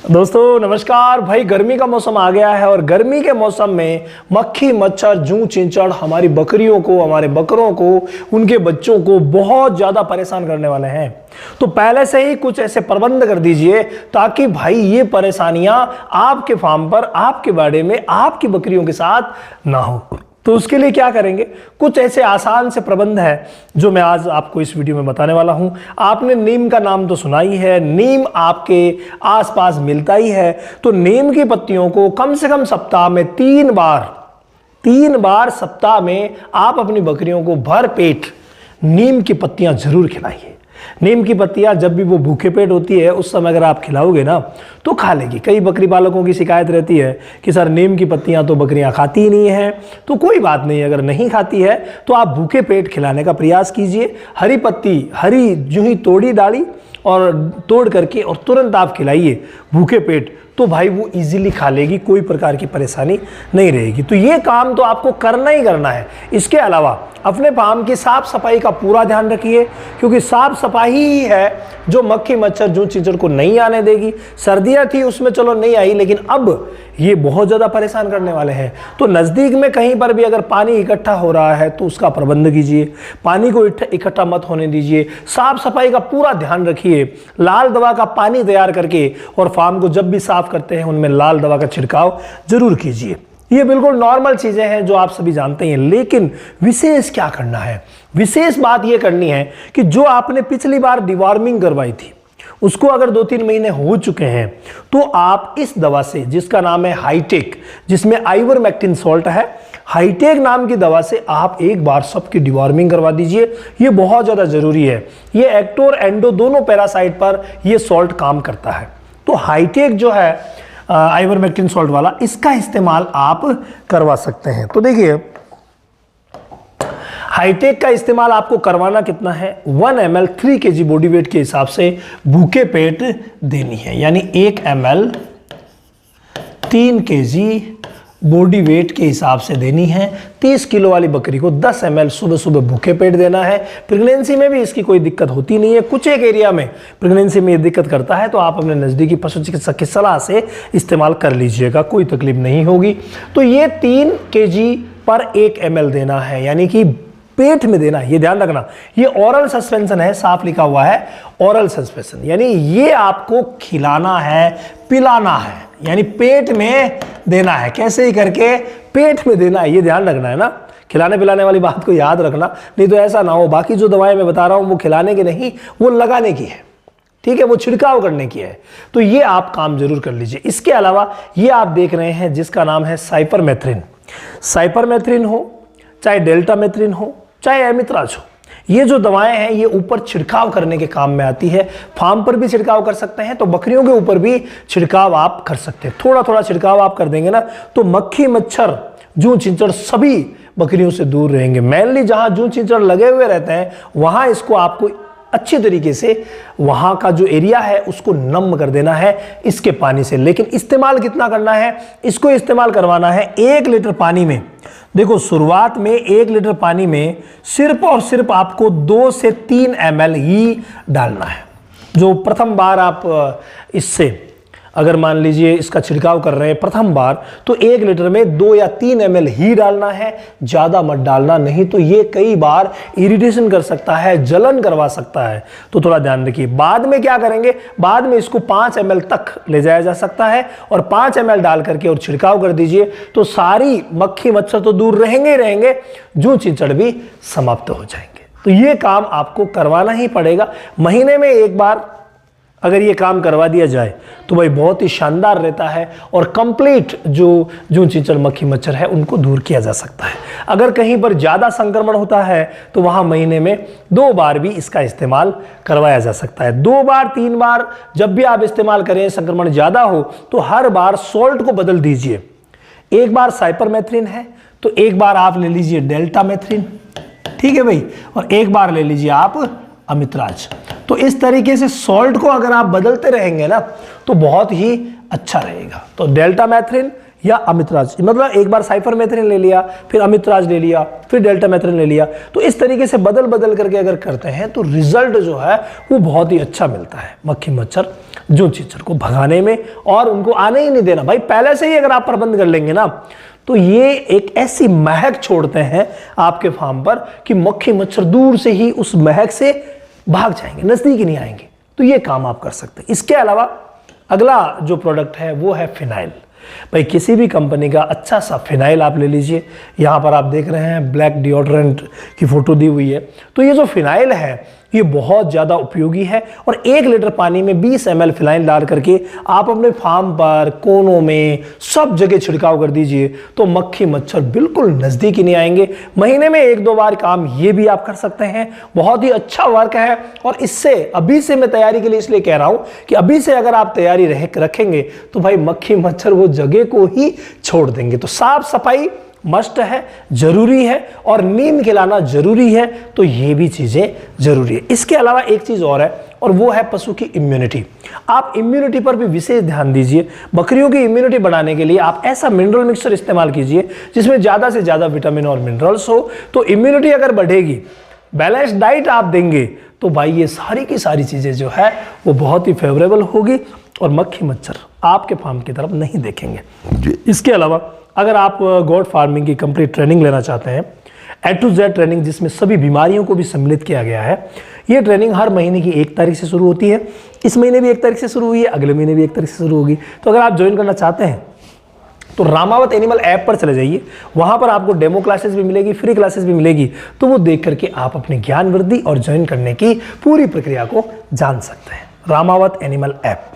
दोस्तों नमस्कार भाई। गर्मी का मौसम आ गया है और गर्मी के मौसम में मक्खी मच्छर जूं चिंचड़ हमारी बकरियों को, हमारे बकरों को, उनके बच्चों को बहुत ज़्यादा परेशान करने वाले हैं। तो पहले से ही कुछ ऐसे प्रबंध कर दीजिए ताकि भाई ये परेशानियां आपके फार्म पर, आपके बाड़े में, आपकी बकरियों के साथ ना हो। तो उसके लिए क्या करेंगे, कुछ ऐसे आसान से प्रबंध है जो मैं आज आपको इस वीडियो में बताने वाला हूं। आपने नीम का नाम तो सुना ही है, नीम आपके आसपास मिलता ही है। तो नीम की पत्तियों को कम से कम सप्ताह में तीन बार सप्ताह में आप अपनी बकरियों को भर पेट नीम की पत्तियां जरूर खिलाइए। नीम की पत्तियां जब भी वो भूखे पेट होती है उस समय अगर आप खिलाओगे ना तो खा लेगी। कई बकरी पालकों की शिकायत रहती है कि सर नीम की पत्तियां तो बकरियां खाती ही नहीं है। तो कोई बात नहीं, अगर नहीं खाती है तो आप भूखे पेट खिलाने का प्रयास कीजिए। हरी पत्ती, हरी जो ही तोड़ी डाली और तोड़ करके और तुरंत आप खिलाइए भूखे पेट, तो भाई वो इजीली खा लेगी, कोई प्रकार की परेशानी नहीं रहेगी। तो ये काम तो आपको करना ही करना है। इसके अलावा अपने फार्म की साफ सफाई का पूरा ध्यान रखिए, क्योंकि साफ सफाई ही है जो मक्खी मच्छर जूं चिंचड़ को नहीं आने देगी। सर्दियां थी उसमें चलो नहीं आई, लेकिन अब ये बहुत ज़्यादा परेशान करने वाले हैं। तो नज़दीक में कहीं पर भी अगर पानी इकट्ठा हो रहा है तो उसका प्रबंध कीजिए, पानी को इकट्ठा मत होने दीजिए। साफ सफाई का पूरा ध्यान रखिए, लाल दवा का पानी तैयार करके और फार्म को जब भी साफ करते हैं उनमें लाल दवा का छिड़काव जरूर कीजिए। ये बिल्कुल नॉर्मल चीजें हैं जो आप सभी जानते हैं, लेकिन विशेष क्या करना है, विशेष बात यह करनी है कि जो आपने पिछली बार डिवॉर्मिंग करवाई थी उसको अगर 2-3 महीने हो चुके हैं तो आप इस दवा से, जिसका नाम है हाईटेक, जिसमें आइवरमेक्टिन सॉल्ट है, हाईटेक नाम की दवा से आप एक बार सबकी डिवॉर्मिंग करवा दीजिए। ये बहुत ज्यादा जरूरी है। ये एक्टो और एंडो दोनों पैरासाइट पर ये सॉल्ट काम करता है। तो हाईटेक जो है आइवरमेक्टिन सॉल्ट वाला, इसका इस्तेमाल आप करवा सकते हैं। तो देखिए हाईटेक का इस्तेमाल आपको करवाना कितना है, 1 ml 3 kg बॉडी वेट के हिसाब से भूखे पेट देनी है। यानी 1 ml 3 kg बॉडी वेट के हिसाब से देनी है। 30 किलो वाली बकरी को 10 ml सुबह सुबह भूखे पेट देना है। प्रेगनेंसी में भी इसकी कोई दिक्कत होती नहीं है। कुछ एक एरिया में प्रेगनेंसी में ये दिक्कत करता है तो आप अपने नज़दीकी पशु चिकित्सक की सलाह से इस्तेमाल कर लीजिएगा, कोई तकलीफ नहीं होगी। तो ये 3 kg पर 1 ml देना है, यानी कि पेट में देना है। ये ध्यान रखना, ये ओरल सस्पेंशन है, साफ लिखा हुआ है ओरल सस्पेंशन, यानी ये आपको खिलाना है, पिलाना है, यानी पेट में देना है। कैसे ही करके पेट में देना है, ये ध्यान रखना है ना। खिलाने पिलाने वाली बात को याद रखना, नहीं तो ऐसा ना हो बाकी जो दवाएं मैं बता रहा हूं वो खिलाने की नहीं, वो लगाने की है, ठीक है, वो छिड़काव करने की है। तो ये आप काम जरूर कर लीजिए। इसके अलावा ये आप देख रहे हैं जिसका नाम है साइपरमेथ्रिन। साइपरमेथ्रिन हो चाहे डेल्टामेथ्रिन हो चाहे एमित्राज हो, ये जो दवाएं हैं ये ऊपर छिड़काव करने के काम में आती है। फार्म पर भी छिड़काव कर सकते हैं तो बकरियों के ऊपर भी छिड़काव आप कर सकते हैं। थोड़ा थोड़ा छिड़काव आप कर देंगे ना तो मक्खी मच्छर जूं चिंचड़ सभी बकरियों से दूर रहेंगे। मेनली जहां जूं चिंचड़ लगे हुए रहते हैं वहां इसको आपको अच्छी तरीके से वहां का जो एरिया है उसको नम कर देना है इसके पानी से। लेकिन इस्तेमाल कितना करना है, इसको इस्तेमाल करवाना है 1 लीटर पानी में। देखो शुरुआत में 1 लीटर पानी में सिर्फ और सिर्फ आपको 2 से 3 ml ही डालना है। जो प्रथम बार आप इससे अगर मान लीजिए इसका छिड़काव कर रहे हैं प्रथम बार, तो 1 लीटर में 2 या 3 ml ही डालना है, ज़्यादा मत डालना, नहीं तो ये कई बार इरिटेशन कर सकता है, जलन करवा सकता है। तो थोड़ा ध्यान रखिए। बाद में क्या करेंगे, बाद में इसको 5 ml तक ले जाया जा सकता है और 5 ml डाल करके और छिड़काव कर दीजिए तो सारी मक्खी मच्छर तो दूर रहेंगे ही रहेंगे, जूं चिंचड़ भी समाप्त हो जाएंगे। तो ये काम आपको करवाना ही पड़ेगा। महीने में एक बार अगर ये काम करवा दिया जाए तो भाई बहुत ही शानदार रहता है और कंप्लीट जो जूं चिंचड़ मक्खी मच्छर है उनको दूर किया जा सकता है। अगर कहीं पर ज़्यादा संक्रमण होता है तो वहाँ महीने में 2 बार भी इसका इस्तेमाल करवाया जा सकता है। 2 बार 3 बार जब भी आप इस्तेमाल करें, संक्रमण ज़्यादा हो तो हर बार सॉल्ट को बदल दीजिए। एक बार साइपरमेथ्रिन है तो एक बार आप ले लीजिए डेल्टामेथ्रिन, ठीक है भाई, और एक बार ले लीजिए आप अमित्राज। तो इस तरीके से सॉल्ट को अगर आप बदलते रहेंगे ना तो बहुत ही अच्छा रहेगा। तो डेल्टामेथ्रिन या अमितराज, मतलब एक बार साइफरमेथ्रिन ले लिया, फिर अमितराज ले लिया, फिर डेल्टामेथ्रिन ले लिया। तो इस तरीके से बदल बदल करके अगर करते हैं तो रिजल्ट जो है वो बहुत ही अच्छा मिलता है मक्खी मच्छर जूं चीचड़ को भगाने में, और उनको आने ही नहीं देना। भाई पहले से ही अगर आप प्रबंध कर लेंगे ना तो ये एक ऐसी महक छोड़ते हैं आपके फार्म पर कि मक्खी मच्छर दूर से ही उस महक से भाग जाएंगे, नजदीक ही नहीं आएंगे। तो ये काम आप कर सकते हैं। इसके अलावा अगला जो प्रोडक्ट है वो है फिनाइल। भाई किसी भी कंपनी का अच्छा सा फिनाइल आप ले लीजिए। यहाँ पर आप देख रहे हैं ब्लैक डिओड्रेंट की फोटो दी हुई है। तो ये जो फिनाइल है ये बहुत ज़्यादा उपयोगी है, और 1 लीटर पानी में 20 ml फिनाइल डाल करके आप अपने फार्म पर, कोनों में, सब जगह छिड़काव कर दीजिए तो मक्खी मच्छर बिल्कुल नज़दीक ही नहीं आएंगे। महीने में 1-2 बार काम ये भी आप कर सकते हैं। बहुत ही अच्छा वर्क है, और इससे अभी से मैं तैयारी के लिए इसलिए कह रहा हूँ कि अभी से अगर आप तैयारी रखेंगे तो भाई मक्खी मच्छर वो जगह को ही छोड़ देंगे। तो साफ सफाई मस्ट है, जरूरी है, और नींद खिलाना जरूरी है। तो ये भी चीजें जरूरी है। इसके अलावा एक चीज और है, और वो है पशु की इम्यूनिटी। आप इम्यूनिटी पर भी विशेष ध्यान दीजिए। बकरियों की इम्यूनिटी बढ़ाने के लिए आप ऐसा मिनरल मिक्सचर इस्तेमाल कीजिए जिसमें ज्यादा से ज्यादा विटामिन और मिनरल्स हो। तो इम्यूनिटी अगर बढ़ेगी, बैलेंस डाइट आप देंगे, तो भाई ये सारी की सारी चीजें जो है वो बहुत ही फेवरेबल होगी, और मक्खी मच्छर आपके फार्म की तरफ नहीं देखेंगे। इसके अलावा अगर आप गोट फार्मिंग की कंप्लीट ट्रेनिंग लेना चाहते हैं, A to Z ट्रेनिंग जिसमें सभी बीमारियों को भी सम्मिलित किया गया है, ये ट्रेनिंग हर महीने की 1 तारीख से शुरू होती है। इस महीने भी 1 तारीख से शुरू हुई है, अगले महीने भी 1 तारीख से शुरू होगी। तो अगर आप ज्वाइन करना चाहते हैं तो रामावत एनिमल ऐप पर चले जाइए। वहां पर आपको डेमो क्लासेस भी मिलेगी, फ्री क्लासेस भी मिलेगी। तो वो देख करके आप अपने ज्ञान वृद्धि और ज्वाइन करने की पूरी प्रक्रिया को जान सकते हैं। Ramawat animal app.